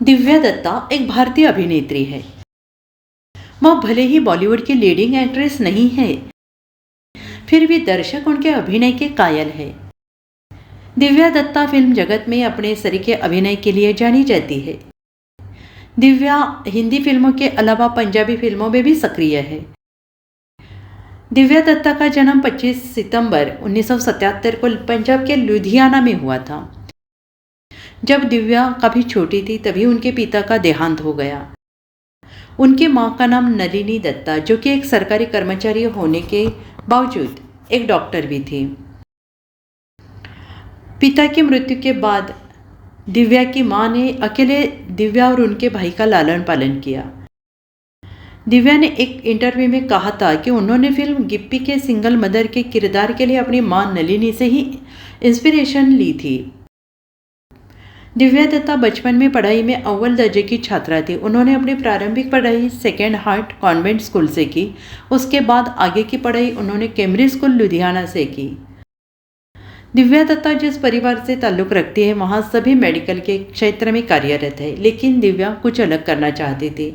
दिव्या दत्ता एक भारतीय अभिनेत्री है। वह भले ही बॉलीवुड की लीडिंग एक्ट्रेस नहीं है, फिर भी दर्शक उनके अभिनय के कायल है। दिव्या दत्ता फिल्म जगत में अपने सरीखे अभिनय के लिए जानी जाती है। दिव्या हिंदी फिल्मों के अलावा पंजाबी फिल्मों में भी सक्रिय है। दिव्या दत्ता का जन्म 25 सितंबर 1977 को पंजाब के लुधियाना में हुआ था। जब दिव्या काफ़ी छोटी थी तभी उनके पिता का देहांत हो गया। उनकी मां का नाम नलिनी दत्ता, जो कि एक सरकारी कर्मचारी होने के बावजूद एक डॉक्टर भी थी। पिता की मृत्यु के बाद दिव्या की मां ने अकेले दिव्या और उनके भाई का लालन पालन किया। दिव्या ने एक इंटरव्यू में कहा था कि उन्होंने फिल्म गिप्पी के सिंगल मदर के किरदार के लिए अपनी मां नलिनी से ही इंस्पिरेशन ली थी। दिव्या दत्ता बचपन में पढ़ाई में अव्वल दर्जे की छात्रा थी। उन्होंने अपनी प्रारंभिक पढ़ाई सेकेंड हार्ट कॉन्वेंट स्कूल से की। उसके बाद आगे की पढ़ाई उन्होंने कैम्ब्रिज स्कूल लुधियाना से की। दिव्या दत्ता जिस परिवार से ताल्लुक़ रखती है वहाँ सभी मेडिकल के क्षेत्र में कार्यरत है, लेकिन दिव्या कुछ अलग करना चाहती थी।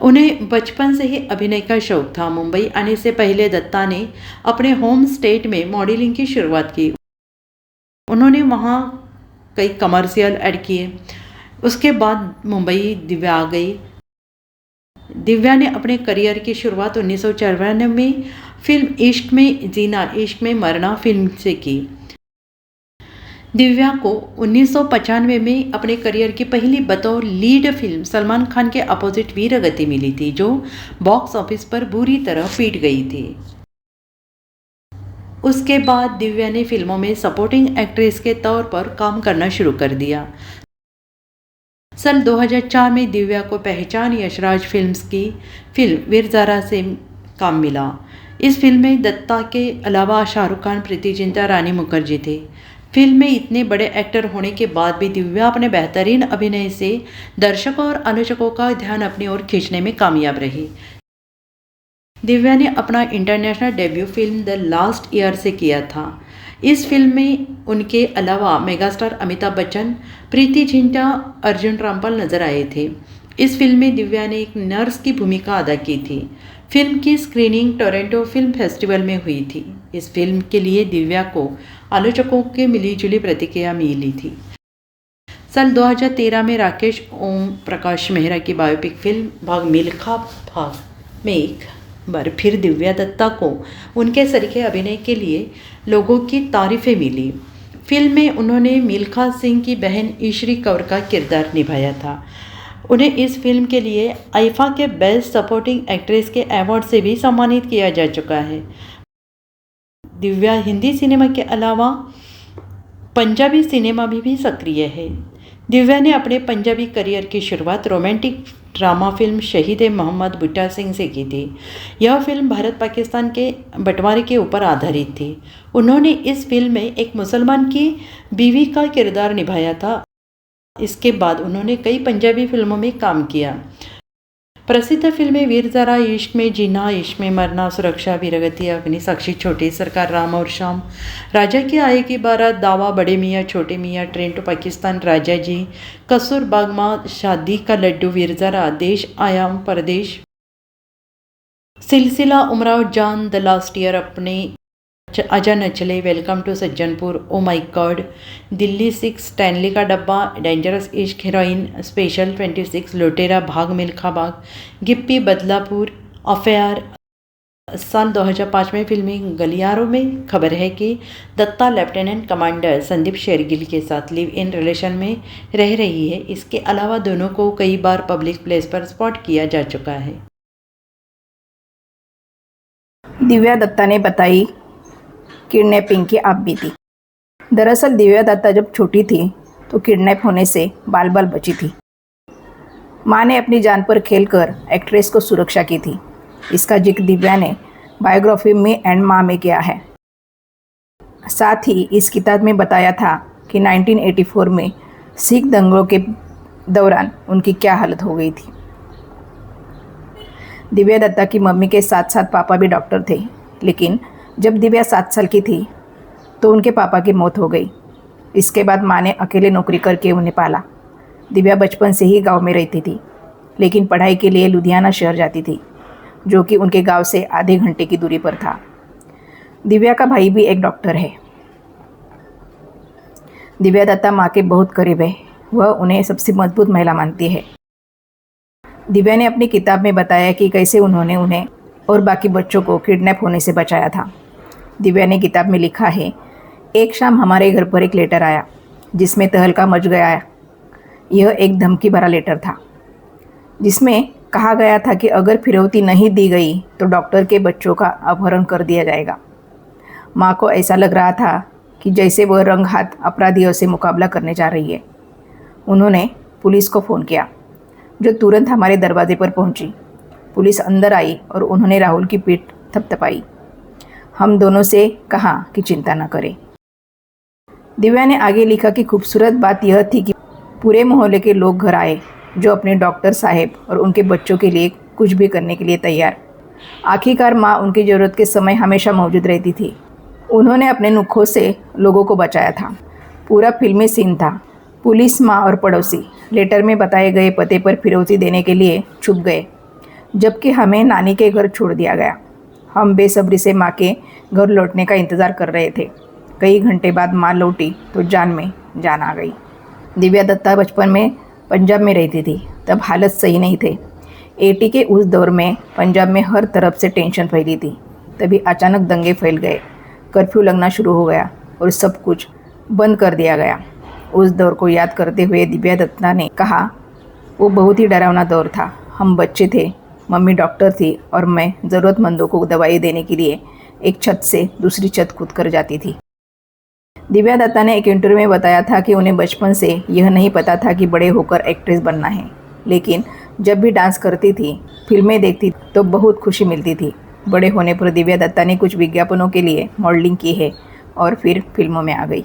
उन्हें बचपन से ही अभिनय का शौक था। मुंबई आने से पहले दत्ता ने अपने होम स्टेट में मॉडलिंग की शुरुआत की। उन्होंने वहाँ कई कमर्शियल ऐड किए। उसके बाद मुंबई दिव्या आ गई। दिव्या ने अपने करियर की शुरुआत 1994 में फिल्म इश्क में जीना इश्क में मरना फिल्म से की। दिव्या को 1995 में अपने करियर की पहली बतौर लीड फिल्म सलमान खान के अपोजिट वीरगति मिली थी, जो बॉक्स ऑफिस पर बुरी तरह पीट गई थी। उसके बाद दिव्या ने फिल्मों में सपोर्टिंग एक्ट्रेस के तौर पर काम करना शुरू कर दिया। सन 2004 में दिव्या को पहचान यशराज फिल्म्स की फिल्म वीर ज़ारा से काम मिला। इस फिल्म में दत्ता के अलावा शाहरुख खान, प्रीति जिंटा, रानी मुखर्जी थे। फिल्म में इतने बड़े एक्टर होने के बाद भी दिव्या अपने बेहतरीन अभिनय से दर्शकों और आलोचकों का ध्यान अपनी ओर खींचने में कामयाब रही। दिव्या ने अपना international debut film the last year से किया था। इस फिल्म में उनके अलावा मेगास्टार अमिताभ बच्चन, प्रीति जिंटा, अर्जुन रामपाल नजर आए थे। इस फिल्म में दिव्या ने एक नर्स की भूमिका अदा की थी। फिल्म की स्क्रीनिंग टोरंटो फिल्म फेस्टिवल में हुई थी। इस फिल्म के लिए दिव्या को आलोचकों की मिलीजुली प्रतिक्रिया मिली थी। सन 2013 में राकेश ओम प्रकाश मेहरा की बायोपिक फिल्म भाग मिल्खा भाग में एक बार फिर दिव्या दत्ता को उनके सरीखे अभिनय के लिए लोगों की तारीफें मिली। फिल्म में उन्होंने मिल्खा सिंह की बहन ईश्वरी कौर का किरदार निभाया था। उन्हें इस फिल्म के लिए आईफा के बेस्ट सपोर्टिंग एक्ट्रेस के अवार्ड से भी सम्मानित किया जा चुका है। दिव्या हिंदी सिनेमा के अलावा पंजाबी सिनेमा में भी सक्रिय है। दिव्या ने अपने पंजाबी करियर की शुरुआत रोमांटिक ड्रामा फिल्म शहीद मोहम्मद बूटा सिंह से की थी। यह फिल्म भारत पाकिस्तान के बंटवारे के ऊपर आधारित थी। उन्होंने इस फिल्म में एक मुसलमान की बीवी का किरदार निभाया था। इसके बाद उन्होंने कई पंजाबी फिल्मों में काम किया। प्रसिद्ध फिल्में वीर ज़ारा, इश्क में जीना, इश्क में मरना, सुरक्षा, वीरगति, अग्नि, साक्षी, छोटी सरकार, राम और शाम, राजा की आए की बारात, दावा, बड़े मियाँ छोटे मियाँ, ट्रेन टू पाकिस्तान, राजा जी, कसूर बागमा, शादी का लड्डू, वीर ज़ारा, देश आयाम, परदेश, सिलसिला, उमराव जान, द लास्ट ईयर, अपने, Aaja Nachle, welcome to Sajjanpur, oh my god, Delhi 6, Stanley ka Dabba, dangerous इश्क, हीरोइन, स्पेशल 26, लुटेरा, भाग मिल्खा भाग, गिप्पी, बदलापुर, अफेयर। साल 2005 में फिल्मी गलियारों में खबर है कि दत्ता लेफ्टिनेंट कमांडर संदीप शेरगिल के साथ लिव इन रिलेशन में रह रही है। इसके अलावा दोनों को कई बार पब्लिक प्लेस पर स्पॉट किया जा चुका है। दिव्या दत्ता ने बताई किडनैपिंग की आप बीती। दरअसल दिव्या दत्ता जब छोटी थी तो किडनैप होने से बाल बाल बची थी। मां ने अपनी जान पर खेलकर एक्ट्रेस को सुरक्षा की थी। इसका जिक्र दिव्या ने बायोग्राफी मी एंड मां में किया है। साथ ही इस किताब में बताया था कि 1984 में सिख दंगों के दौरान उनकी क्या हालत हो गई थी। दिव्या दत्ता की मम्मी के साथ साथ पापा भी डॉक्टर थे, लेकिन जब दिव्या 7 साल की थी तो उनके पापा की मौत हो गई। इसके बाद माँ ने अकेले नौकरी करके उन्हें पाला। दिव्या बचपन से ही गांव में रहती थी, लेकिन पढ़ाई के लिए लुधियाना शहर जाती थी, जो कि उनके गांव से आधे घंटे की दूरी पर था। दिव्या का भाई भी एक डॉक्टर है। दिव्या दत्ता माँ के बहुत करीब है, वह उन्हें सबसे मजबूत महिला मानती है। दिव्या ने अपनी किताब में बताया कि कैसे उन्होंने उन्हें और बाकी बच्चों को किडनैप होने से बचाया था। दिव्या ने किताब में लिखा है, एक शाम हमारे घर पर एक लेटर आया जिसमें तहलका मच गया। यह एक धमकी भरा लेटर था जिसमें कहा गया था कि अगर फिरौती नहीं दी गई तो डॉक्टर के बच्चों का अपहरण कर दिया जाएगा। माँ को ऐसा लग रहा था कि जैसे वह रंग हाथ अपराधियों से मुकाबला करने जा रही है। उन्होंने पुलिस को फ़ोन किया, जो तुरंत हमारे दरवाजे पर पहुंची। पुलिस अंदर आई और उन्होंने राहुल की पीठ थपथपाई। हम दोनों से कहा कि चिंता न करें। दिव्या ने आगे लिखा कि खूबसूरत बात यह थी कि पूरे मोहल्ले के लोग घर आए, जो अपने डॉक्टर साहब और उनके बच्चों के लिए कुछ भी करने के लिए तैयार। आखिरकार माँ उनकी ज़रूरत के समय हमेशा मौजूद रहती थी। उन्होंने अपने नुक्खों से लोगों को बचाया था। पूरा फिल्मी सीन था। पुलिस, माँ और पड़ोसी लेटर में बताए गए पते पर फिरौती देने के लिए छुप गए, जबकि हमें नानी के घर छोड़ दिया गया। हम बेसब्री से माँ के घर लौटने का इंतज़ार कर रहे थे। कई घंटे बाद माँ लौटी तो जान में जान आ गई। दिव्या दत्ता बचपन में पंजाब में रहती थी, तब हालत सही नहीं थे। 80 के उस दौर में पंजाब में हर तरफ से टेंशन फैली थी। तभी अचानक दंगे फैल गए, कर्फ्यू लगना शुरू हो गया और सब कुछ बंद कर दिया गया। उस दौर को याद करते हुए दिव्या दत्ता ने कहा, वो बहुत ही डरावना दौर था। हम बच्चे थे, मम्मी डॉक्टर थी और मैं ज़रूरतमंदों को दवाई देने के लिए एक छत से दूसरी छत कूद कर जाती थी। दिव्या दत्ता ने एक इंटरव्यू में बताया था कि उन्हें बचपन से यह नहीं पता था कि बड़े होकर एक्ट्रेस बनना है, लेकिन जब भी डांस करती थी, फिल्में देखती तो बहुत खुशी मिलती थी। बड़े होने पर दिव्या दत्ता ने कुछ विज्ञापनों के लिए मॉडलिंग की है और फिर फिल्मों में आ गई।